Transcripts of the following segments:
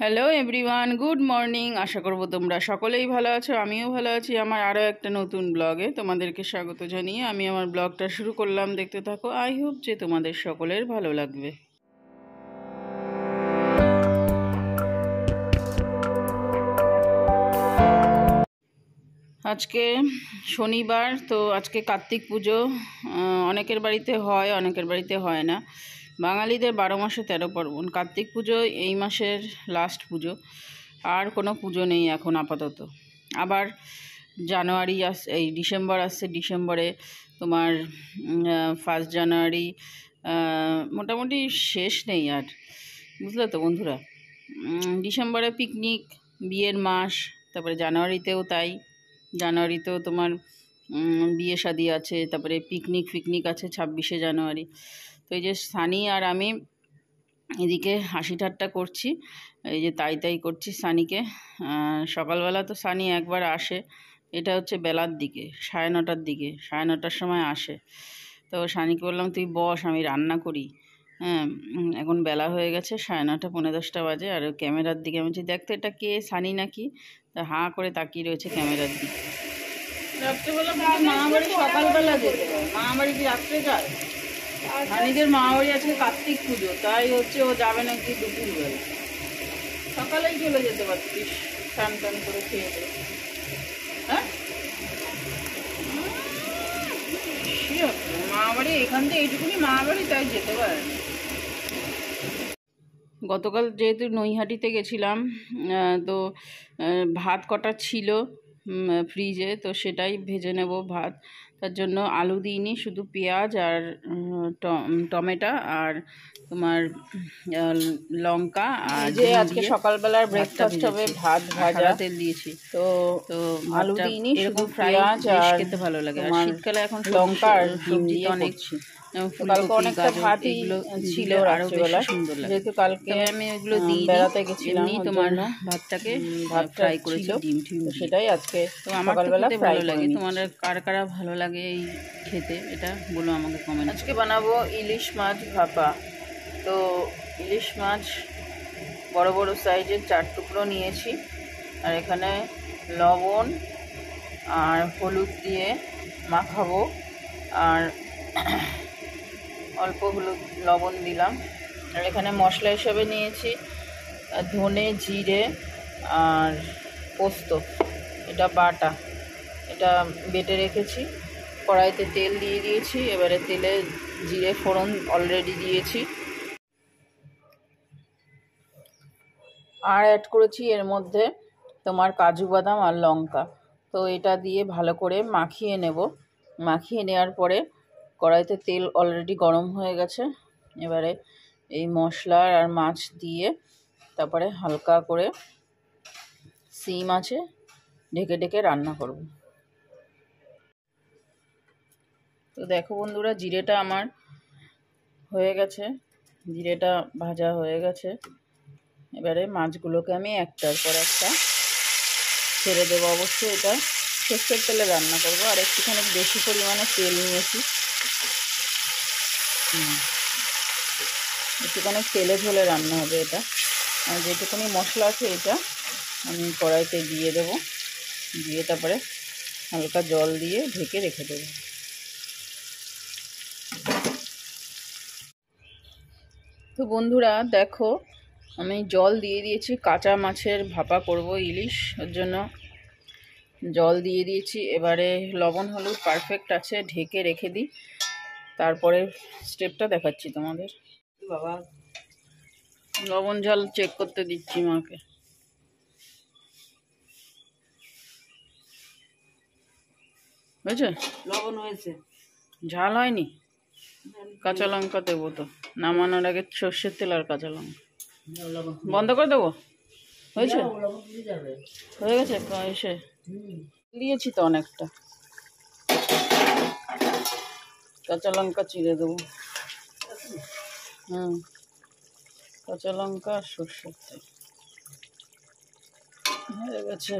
Hello everyone, good morning. আশা করব তোমরা সকলেই ভালো আছো, আমিও ভালো আছি। আমার আরও একটা নতুন ব্লগে তোমাদেরকে স্বাগত জানিয়ে আমি আমার ব্লগটা শুরু করলাম। দেখতে থাকো, আই হোপ যে তোমাদের সকলের ভালো লাগবে। আজকে শনিবার, তো আজকে কার্তিক পুজো। অনেকের বাড়িতে হয়, অনেকের বাড়িতে হয় না। বাঙালিদের 12 মাসে 13 পার্বণ। কার্তিক পুজো এই মাসের লাস্ট পুজো, আর কোনো পুজো নেই এখন আপাতত। আবার জানুয়ারি এই ডিসেম্বর আসছে। ডিসেম্বরে তোমার 1 জানুয়ারি, মোটামুটি শেষ নেই আর, বুঝলে তো বন্ধুরা। ডিসেম্বরে পিকনিক, বিয়ের মাস। তারপরে জানুয়ারিতেও তাই, জানুয়ারিতেও তোমার বিয়ে শাদি আছে, তারপরে পিকনিক আছে 26শে জানুয়ারি। তো এই যে সানি আর আমি এদিকে হাসি ঠাট্টা করছি, এই যে তাই করছি সানিকে। সকালবেলা তো সানি একবার আসে, এটা হচ্ছে বেলার দিকে, 9:30টার দিকে, 9:30টার সময় আসে। তো সানিকে বললাম তুই বস, আমি রান্না করি। হ্যাঁ, এখন বেলা হয়ে গেছে, 9:30, 10:45 বাজে। আর ক্যামেরার দিকে আমি বলছি, দেখতো এটা কে, সানি নাকি? তা হাঁ করে তাকিয়ে রয়েছে ক্যামেরার দিকে। রাত্রেবেলা মামাবাড়ি সকালবেলা যেতে হয়, মামাবাড়ি কি রাত্রে যায়? সানিদের মামাবাড়ি আজকে কার্তিক পুজো, তাই হচ্ছে ও যাবে নাকি দুপুরবেলা। সকালেই চলে যেতে পারতিস, টান টান করে খেয়ে দে। হ্যাঁ, মামাবাড়ি এখান থেকে এইটুকুনি মামাবাড়ি, তাই যেতে পারে। গতকাল যেহেতু নৈহাটিতে গেছিলাম, তো ভাত কটা ছিল ফ্রিজে, তো সেটাই ভেজে নেব ভাত। তার জন্য আলু দিইনি, শুধু পেঁয়াজ আর টমেটো আর তোমার লঙ্কা। আর যে আজকে সকালবেলার ব্রেকফাস্ট হবে ভাত ভাজা, তেল দিয়েছি। তো আলু দিইনি, শুধু পেঁয়াজ আর খেতে ভালো লাগে। আর শীতকালে এখন লঙ্কা আর সবজি অনেক, কালকে অনেকটা ভাতই ছিল রাত্রিবেলা, যেহেতু কালকে আমি এগুলো দিই বেড়াতে গেছিলাম, তোমার ভাতটাকে ভাত ফ্রাই করেছি, ডিম সেটাই আজকে। তো আমার খেতে ভালো লাগে, তোমার কার কারা ভালো লাগে এই খেতে, এটা বলো আমাকে কমেন্ট। আজকে বানাবো ইলিশ মাছ ভাপা। তো ইলিশ মাছ বড় বড় সাইজের 4 টুকরো নিয়েছি, আর এখানে লবণ আর হলুদ দিয়ে মাখাবো। আর অল্প হলুদ লবণ দিলাম। আর এখানে মশলা হিসেবে নিয়েছি ধনে, জিরে আর পোস্ত, এটা বাটা, এটা বেটে রেখেছি। কড়াইতে তেল দিয়ে দিয়েছি, এবারে তেলে জিরে ফোড়ন অলরেডি দিয়েছি। আর অ্যাড করেছি এর মধ্যে তোমার কাজু বাদাম আর লঙ্কা। তো এটা দিয়ে ভালো করে মাখিয়ে নেব। মাখিয়ে নেওয়ার পরে কড়াইতে তেল অলরেডি গরম হয়ে গেছে, এবারে এই মশলা আর মাছ দিয়ে তারপরে হালকা করে সিম আছে ঢেকে ঢেকে রান্না করব। তো দেখো বন্ধুরা, জিরেটা আমার হয়ে গেছে, জিরেটা ভাজা হয়ে গেছে। এবারে মাছগুলোকে আমি একটার পর একটা ছেড়ে দেবো। অবশ্যই এটা সর্ষের তেলে রান্না করব, আর একটুখানি বেশি পরিমাণে তেল নিয়েছি, একটুখানি তেলে ঝোলে রান্না হবে এটা। আর যেটুকুনি মশলা আছে এটা আমি কড়াইতে দিয়ে দেবো, দিয়ে তারপরে হালকা জল দিয়ে ঢেকে রেখে দেবো। তো বন্ধুরা দেখো, আমি জল দিয়ে দিয়েছি, কাঁচা মাছের ভাপা করব ইলিশ, ওর জন্য জল দিয়ে দিয়েছি। এবারে লবণ হলুদ পারফেক্ট আছে, ঢেকে রেখে দিই। তারপরে স্টেপটা দেখাচ্ছি তোমাদের। বাবা, লবণ ঝাল চেক করতে দিচ্ছি মাকে। হয়েছে? লবণ হয়েছে, ঝাল হয়নি? কাঁচা লঙ্কা দেবো তো, নামানোর আগে সর্ষের তেল আর কাঁচা লঙ্কা। বন্ধ করে দেবো? হয়েছে? হয়ে গেছে এসে দিয়েছি তো অনেকটা। কাঁচা লঙ্কা চিড়ে দেবো, কাঁচা লঙ্কা আর সর্ষের তেল হয়ে গেছে।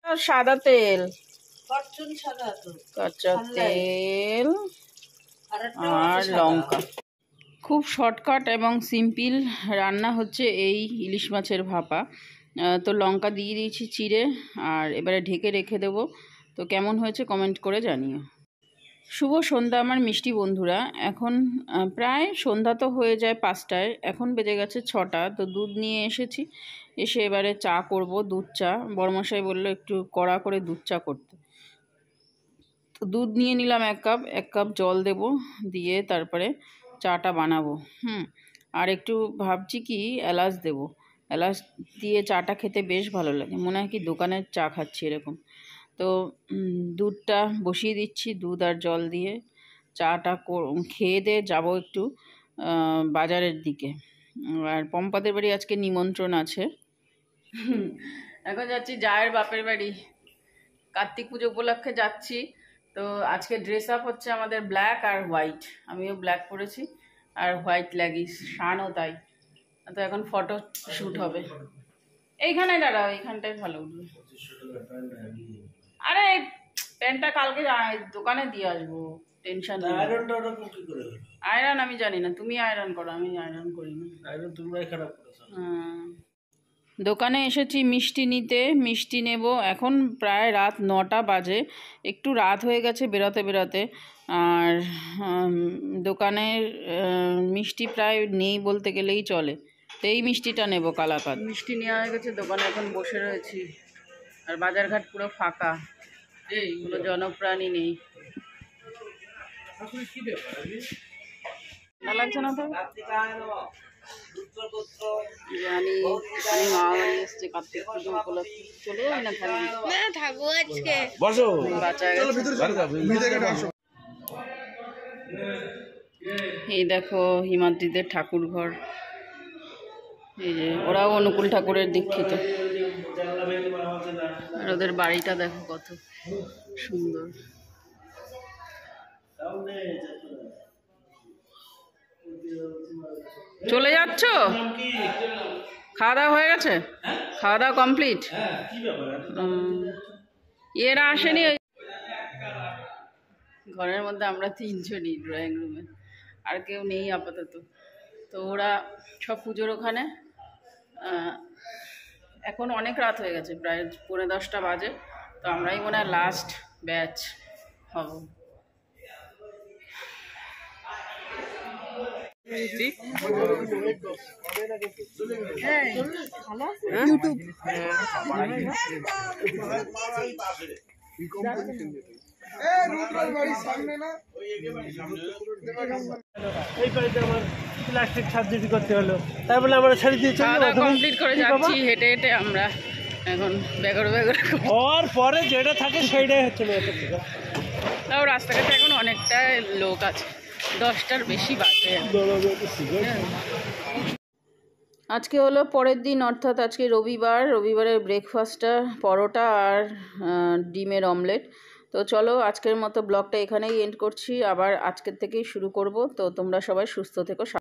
আর সাদা তেল, কাঁচা তেল আর লঙ্কা। খুব শর্টকাট এবং সিম্পল রান্না হচ্ছে এই ইলিশ মাছের ভাপা। তো লঙ্কা দিয়ে দিয়েছি চিড়ে, আর এবারে ঢেকে রেখে দেবো। তো কেমন হয়েছে কমেন্ট করে জানিও। শুভ সন্ধ্যা আমার মিষ্টি বন্ধুরা। এখন প্রায় সন্ধ্যা তো হয়ে যায় 5টায়, এখন বেজে গেছে 6টা। তো দুধ নিয়ে এসেছি, এসে এবারে চা করব, দুধ চা। বড়মশাই বললো একটু কড়া করে দুধ চা করতে। তো দুধ নিয়ে নিলাম 1 কাপ জল দেব, দিয়ে তারপরে চাটা বানাবো। আর একটু ভাবছি কি এলাচ দেব, এলাচ দিয়ে চাটা খেতে বেশ ভালো লাগে, মনে হয় কি দোকানের চা খাচ্ছি এরকম। তো দুধটা বসিয়ে দিচ্ছি, দুধ আর জল দিয়ে। চাটা খেয়ে দিয়ে যাবো একটু বাজারের দিকে। আর পম্পাদের বাড়ি আজকে নিমন্ত্রণ আছে। এখন যাচ্ছি জায়ের বাপের বাড়ি, কার্তিক পুজো উপলক্ষে যাচ্ছি। তো আজকে ড্রেস আপ হচ্ছে আমাদের ব্ল্যাক আর হোয়াইট। আমিও ব্ল্যাক পরেছি আর হোয়াইট লাগিস, শানও তাই। তো এখন ফটো শ্যুট হবে। এইখানে দাঁড়াও, এইখানটায় ভালো উঠবে। আরে প্যান্টটা কালকে দোকানে দিয়ে আসবো, টেনশন নেই। আয়রন আমি জানি না, তুমি আয়রন করো, আমি আয়রন করি না। হ্যাঁ, দোকানে এসেছি মিষ্টি নিতে, মিষ্টি নেব। এখন প্রায় রাত 9টা বাজে, একটু রাত হয়ে গেছে বেরোতে বেরোতে। আর দোকানের মিষ্টি প্রায় নেই বলতে গেলেই চলে। তো এই মিষ্টিটা নেব, কালাকাঁদ মিষ্টি নেওয়া হয়ে গেছে। দোকানে এখন বসে রয়েছি, আর বাজারঘাট পুরো ফাঁকা, কোনো জনপ্রাণী নেই। ভালো লাগছে না তো? জানি মামা বাড়ি এসছে কার্তিক পুজো উপলক্ষে। চলে যাবি না? থাকবো আজকে, বাচ্চা গেছে। এই দেখো হিমাদ্রিদের ঠাকুর ঘর, এই যে ওরাও অনুকূল ঠাকুরের দীক্ষিত। আর ওদের বাড়িটা দেখো কত সুন্দর। চলে যাচ্ছ? খাওয়া দাওয়া হয়ে গেছে? খাওয়া দাওয়া কমপ্লিট? এরা আসেনি? ঘরের মধ্যে আমরা 3জনই ড্রয়িং রুমে, আর কেউ নেই আপাতত। তো ওরা সব পুজোর ওখানে। এখন অনেক রাত হয়ে গেছে, প্রায় 9:45 বাজে। তো আমরাই মনে হয় লাস্ট ব্যাচ হব। কমপ্লিট করে যাচ্ছি হেঁটে হেঁটে আমরা এখন, বেগড় পরে যেটা থাকে সেইটাই হচ্ছে। তাও রাস্তাঘাটে এখন অনেকটা লোক আছে, 10টার বেশি বাজে। আজকে হলো পরের দিন, অর্থাৎ আজকে রবিবার। রবিবারের ব্রেকফাস্টটা পরোটা আর ডিমের অমলেট। তো চলো আজকের মতো ব্লগটা এখানেই এন্ড করছি, আবার আজকের থেকেই শুরু করব। তো তোমরা সবাই সুস্থ থেকো।